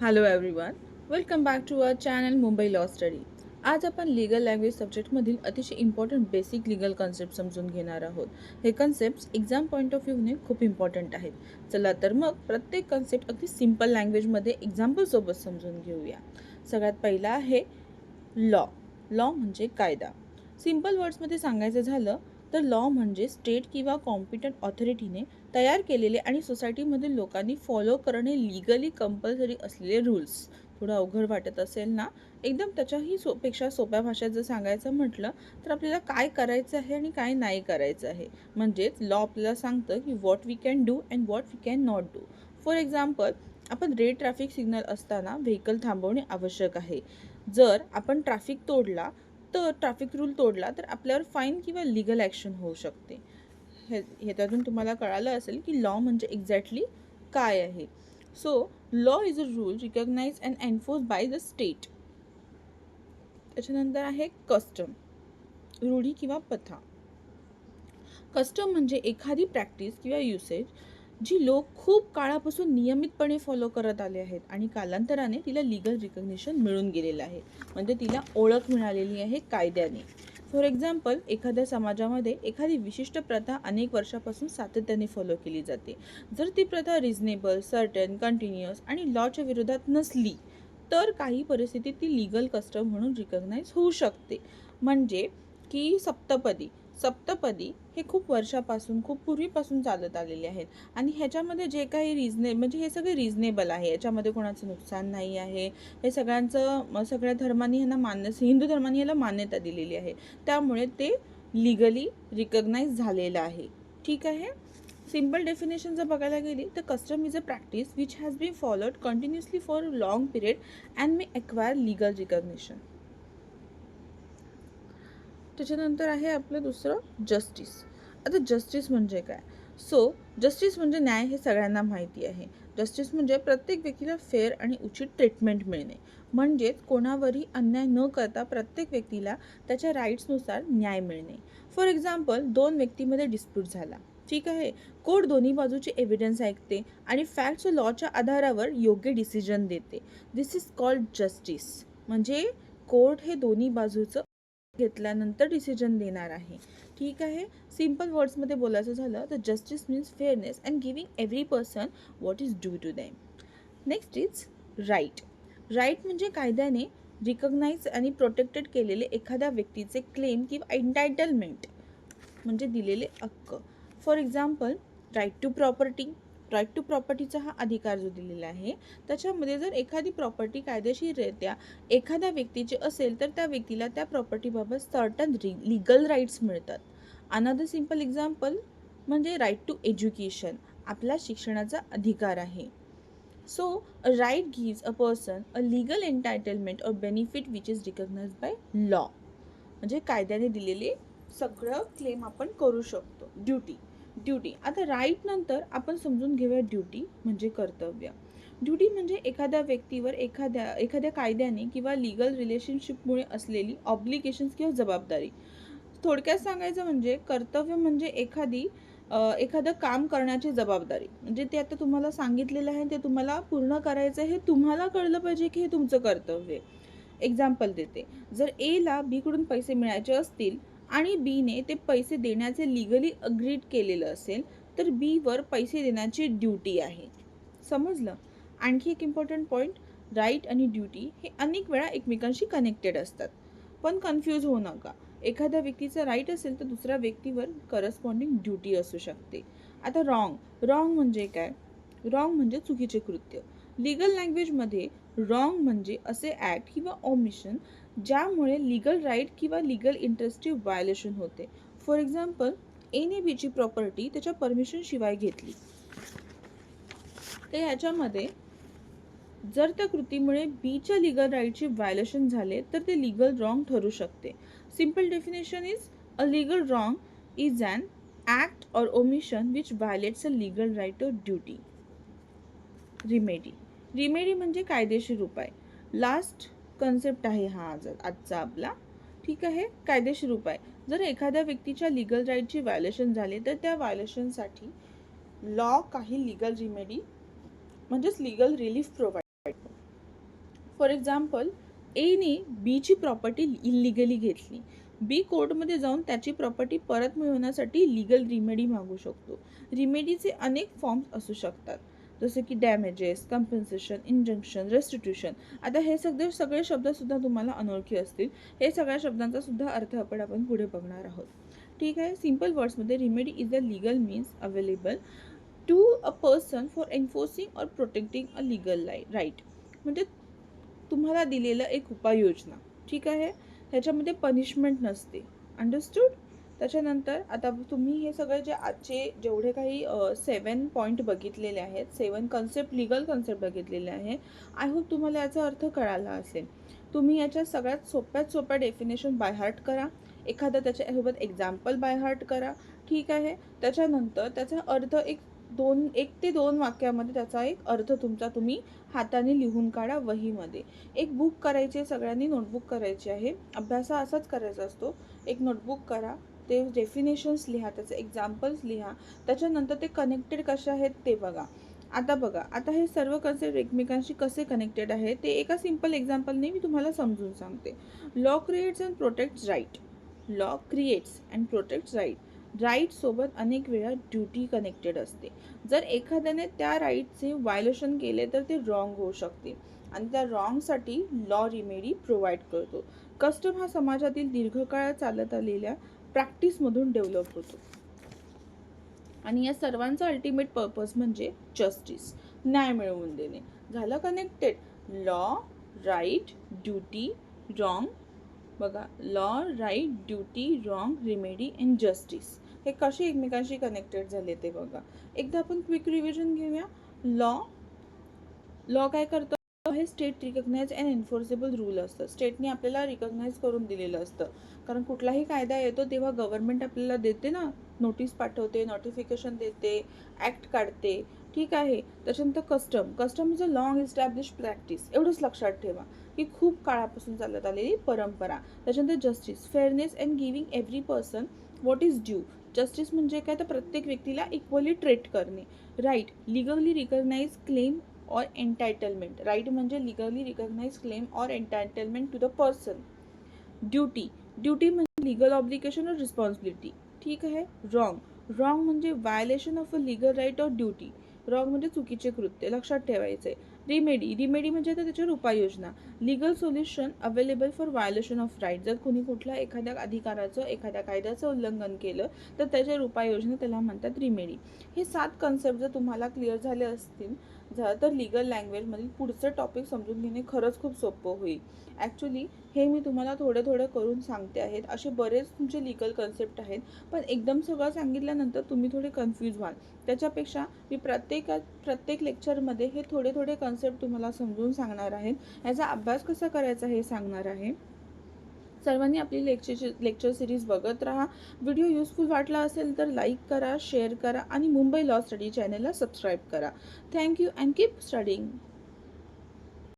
Hello everyone, welcome back to our channel Mumbai law study. आज आपण legal language सब्जेक्टमधील अतिशय important basic legal concept समजून घेणार आहोत. हे कन्सेप्ट्स एक्झाम पॉईंट ऑफ व्ह्यूने खूप इम्पॉर्टंट आहेत. चला तर मग प्रत्येक कन्सेप्ट अगदी सिम्पल लँग्वेजमध्ये एक्झाम्पलसोबत समजून घेऊया. सगळ्यात पहिला आहे लॉ. लॉ म्हणजे कायदा. सिम्पल वर्ड्समध्ये सांगायचं झालं तर लॉ म्हणजे स्टेट किंवा कॉम्पिटंट ऑथॉरिटीने तयार केलेले आणि सोसायटीमधील लोकांनी फॉलो करणे लीगली कंपल्सरी असलेले रूल्स. थोडं अवघड वाटत असेल ना? एकदम त्याच्याही पेक्षा सोप्या भाषेत जर सांगायचं म्हटलं तर आपल्याला काय करायचं आहे आणि काय नाही करायचं आहे. म्हणजेच लॉ आपल्याला सांगतं की what we can do and what we can not do. For example, आपण रेड ट्रॅफिक सिग्नल असताना व्हेकल थांबवणे आवश्यक आहे. जर आपण ट्रॅफिक रूल तोडला तर आपल्यावर फाईन किंवा लीगल ॲक्शन होऊ शकते. ह्याच्यातून तुम्हाला कळालं असेल की लॉ म्हणजे एक्झॅक्टली काय आहे. So law is a rule recognise and enforce by the state. त्याच्यानंतर आहे कस्टम, रूढी किंवा प्रथा. कस्टम म्हणजे एखादी प्रॅक्टिस किंवा युसेज जी लोक खूप काळापासून नियमितपणे फॉलो करत आले आहेत आणि कालांतराने तिला लीगल रिकग्निशन मिळून गेलेलं आहे. म्हणजे तिला ओळख मिळालेली आहे कायद्याने. फॉर एक्झाम्पल, एखाद्या समाजामध्ये एखादी विशिष्ट प्रथा अनेक वर्षापासून सातत्याने फॉलो केली जाते. जर ती प्रथा रिझनेबल, सर्टन, कंटिन्युअस आणि लॉच्या विरोधात नसली तर काही परिस्थितीत ती लीगल कस्टम म्हणून रिकग्नाइज होऊ शकते. म्हणजे की सप्तपदी हे खूप वर्षापासून, खूप पूर्वीपासून चालत आलेले आहेत आणि ह्याच्यामध्ये जे काही म्हणजे हे सगळे रिझनेबल आहे. याच्यामध्ये कोणाचं नुकसान नाही आहे. हे सगळ्या धर्मांनी हिंदू धर्माने ह्याला मान्यता दिलेली आहे. त्यामुळे ते लीगली रिकग्नाइज झालेलं आहे. ठीक आहे. सिम्पल डेफिनेशन जर बघायला गेली तर custom is a practice which has been followed continuously for a long period and may acquire legal recognition. त्याच्यानंतर आहे आपलं दुसरं जस्टिस. आता जस्टिस म्हणजे काय? जस्टिस म्हणजे न्याय हे सगळ्यांना माहिती आहे. जस्टिस म्हणजे प्रत्येक व्यक्तीला फेअर आणि उचित ट्रीटमेंट मिळणे. म्हणजेच कोणावरही अन्याय न करता प्रत्येक व्यक्तीला त्याच्या राईट्सनुसार न्याय मिळणे. फॉर एक्झाम्पल, दोन व्यक्तीमध्ये डिस्प्यूट झाला. ठीक आहे. कोर्ट दोन्ही बाजूचे एव्हिडन्स ऐकते आणि फॅक्ट्स व लॉच्या आधारावर योग्य डिसिजन देते. दिस इज कॉल्ड जस्टिस. म्हणजे कोर्ट हे दोन्ही बाजूचं घेतल्यानंतर डिसिजन देणार आहे. ठीक आहे. सिम्पल वर्ड्समध्ये बोलायचं झालं तर justice means fairness and giving every person what is due to them. Next is right. Right म्हणजे कायद्याने रिकग्नाइज आणि प्रोटेक्टेड केलेले एखाद्या व्यक्तीचे क्लेम किंवा एंटायटलमेंट म्हणजे दिलेले हक्क. For example, right to property. Right to प्रॉपर्टीचा हा अधिकार जो दिलेला आहे त्याच्यामध्ये जर एखादी प्रॉपर्टी कायदेशीररित्या एखाद्या व्यक्तीची असेल तर त्या व्यक्तीला त्या प्रॉपर्टीबाबत सर्टन लीगल राईट्स मिळतात. अनदर सिम्पल एक्झाम्पल म्हणजे राईट टू एज्युकेशन. आपला शिक्षणाचा अधिकार आहे. So a right gives a person a legal entitlement or benefit which is recognised by law. म्हणजे कायद्याने दिलेले सगळं क्लेम आपण करू शकतो. ड्युटी. आता राईट नंतर आपण समजून घेऊया ड्युटी म्हणजे कर्तव्य. ड्युटी म्हणजे एखाद्या व्यक्तीवर एखाद्या कायद्याने किंवा लीगल रिलेशनशिपमुळे असलेली ऑब्लिगेशन्स किंवा जबाबदारी. थोडक्यात सांगायचं म्हणजे कर्तव्य म्हणजे एखादं काम करण्याची जबाबदारी. म्हणजे ते आता तुम्हाला सांगितलेलं आहे ते तुम्हाला पूर्ण करायचं आहे. तुम्हाला कळलं पाहिजे की हे तुमचं कर्तव्य आहे. एक्झाम्पल देते. जर एला बीकडून पैसे मिळायचे असतील आणि बीने ते पैसे देण्याचे लीगली अग्रीड केलेलं असेल तर बीवर पैसे देण्याची ड्युटी आहे. समजलं? आणखी एक इम्पॉर्टंट पॉईंट, राईट आणि ड्युटी हे अनेक वेळा एकमेकांशी कनेक्टेड असतात. पण कन्फ्यूज होऊ नका. एखाद्या व्यक्तीचा राईट असेल तर दुसऱ्या व्यक्तीवर करस्पॉन्डिंग ड्युटी असू शकते. आता रॉंग म्हणजे काय? रॉंग म्हणजे चुकीचे कृत्य. लीगल लँग्वेजमध्ये रॉंग म्हणजे असे ॲक्ट किंवा ऑमिशन ज्यामुळे लीगल राईट किंवा लीगल इंटरेस्टची व्हायोलेशन होते. फॉर एक्झाम्पल, एने बीची प्रॉपर्टी त्याच्या परमिशन शिवाय घेतली तर ह्याच्यामध्ये जर त्या कृतीमुळे बीच्या लीगल राईटचे व्हायोलेशन झाले तर ते लीगल रॉंग ठरू शकते. Simple definition is a legal wrong is an act or omission which violates a legal right और ड्युटी. रिमेडी म्हणजे कायदेशीर उपाय. लास्ट कन्सेप्ट आहे हा आजचा आपला. ठीक आहे. कायदेशीर उपाय. जर एखाद्या व्यक्तीच्या लीगल राईटचे व्हायोलेशन झाले तर त्या व्हायोलेशनसाठी लॉ काही लीगल रिमेडी म्हणजेच लीगल रिलीफ प्रोव्हाइड करतो. फॉर एक्झाम्पल, एने बीची प्रॉपर्टी इलिगली घेतली. बी कोर्टमध्ये जाऊन त्याची प्रॉपर्टी परत मिळवण्यासाठी लीगल रिमेडी मागू शकतो. रिमेडीचे अनेक फॉर्म्स असू शकतात, जसे की डॅमेजेस, कम्पेन्सेशन, इंजंक्शन, रेस्टिट्यूशन. आता हे सगळे शब्दसुद्धा तुम्हाला अनोळखी असतील. हे सगळ्या शब्दांचा सुद्धा अर्थ आपण पुढे बघणार आहोत. ठीक आहे. सिम्पल वर्ड्समध्ये remedy is the legal means available to a person for enforcing or protecting a legal right. म्हणजे तुम्हाला दिलेलं एक उपाययोजना. ठीक आहे. ह्याच्यामध्ये पनिशमेंट नसते. अंडरस्टूड. त्याच्यानंतर आता तुम्ही हे सगळे जे आजचे जेवढे काही 7 पॉईंट बघितलेले आहेत, 7 कन्सेप्ट, लीगल कन्सेप्ट बघितलेले आहे. आय होप तुम्हाला याचा अर्थ कळाला असेल. तुम्ही याच्या सगळ्यात सोप्यात सोप्या डेफिनेशन बाय हार्ट करा. एखादा त्याच्यासोबत एक्झाम्पल बाय हार्ट करा. ठीक आहे. त्याच्यानंतर त्याचा अर्थ एक ते दोन वाक्यामध्ये त्याचा एक अर्थ तुम्ही हाताने लिहून काढा वहीमध्ये. एक बुक करायची आहे, सगळ्यांनी नोटबुक करायची आहे. अभ्यास असाच करायचा असतो. एक नोटबुक करा, ते डेफिनेशन्स लिहा, त्याचे एक्झाम्पल्स लिहा. त्याच्यानंतर ते कनेक्टेड कसे आहेत ते बघा. आता हे सर्व कन्सेप्ट एकमेकांशी कसे कनेक्टेड आहे ते एका सिम्पल एक्झाम्पलने मी तुम्हाला समजून सांगते. Law creates and protects right. Law creates and protects right. Right सोबत अनेक वेळा ड्युटी कनेक्टेड असते. जर एखाद्याने त्या राईटचे व्हायोलेशन केले तर ते रॉंग होऊ शकते आणि त्या रॉंगसाठी लॉ रिमेडी प्रोव्हाइड करतो. कस्टम हा समाजातील दीर्घकाळ चालत आलेल्या प्रॅक्टिसमधून डेव्हलप होतो आणि या सर्वांचा अल्टिमेट पर्पज म्हणजे जस्टिस, न्याय मिळवून देणे. झालं connected. Law, right, duty, wrong. बघा, law, right, duty, wrong, remedy and justice हे कसे एकमेकांशी कनेक्टेड झाले ते बघा. एकदा आपण क्विक रिव्हिजन घेऊया. लॉ काय करतं? हे स्टेट रिकग्नाइज अँड एन्फोर्सेबल रूल असतं. स्टेटने आपल्याला रिकग्नाइज करून दिलेलं असतं. कारण कुठलाही कायदा येतो तेव्हा गव्हर्नमेंट आपल्याला देते ना, नोटीस पाठवते, नोटिफिकेशन देते, ॲक्ट काढते. ठीक आहे. त्याच्यानंतर custom is a long establish practice. एवढंच लक्षात ठेवा की खूप काळापासून चालत आलेली परंपरा. त्याच्यानंतर justice, fairness and giving every person what is due. Justice म्हणजे काय? तर प्रत्येक व्यक्तीला इक्वली ट्रीट करणे. राईट, लिगली रिकग्नाइज क्लेम और एंटाइटलमेंट. राईट म्हणजे लिगली रिकग्नाइज क्लेम और entitlement to the person. Duty म्हणजे लिगल ऑब्लिगेशन और रिस्पॉन्सिबिलिटी. ठीक आहे. रॉंग म्हणजे violation of a legal right और ड्युटी. रॉंग म्हणजे चुकीचे कृत्य. लक्षात ठेवायचे. रिमेडी म्हणजे त्याच्यावर उपाययोजना. Legal solution available for violation of right. जर कोणी एखाद्या अधिकाराचं, एखाद्या कायद्याचं उल्लंघन केलं तर त्याच्यावर उपाययोजना, त्याला म्हणतात रिमेडी. हे 7 कन्सेप्ट जर तुम्हाला क्लिअर झाले असतील तर लीगल लँग्वेजमधील पुढचं टॉपिक समजून घेणे खरंच खूप सोपं होईल. ॲक्च्युली हे मी तुम्हाला थोडं करून सांगते आहेत. असे बरेच तुमचे लीगल कन्सेप्ट आहेत, पण एकदम सगळं सांगितल्यानंतर तुम्ही थोडे कन्फ्यूज व्हाल. त्याच्यापेक्षा मी प्रत्येक लेक्चरमध्ये हे थोडे कन्सेप्ट तुम्हाला समजून सांगणार आहे. याचा अभ्यास कसा करायचा हे सांगणार आहे. सर्वांनी आपली लेक्चर सिरीज बघत राहा. व्हिडिओ युजफुल वाटला असेल तर लाईक करा, शेअर करा आणि मुंबई लॉ स्टडी चॅनलला सबस्क्राईब करा. Thank you and keep studying.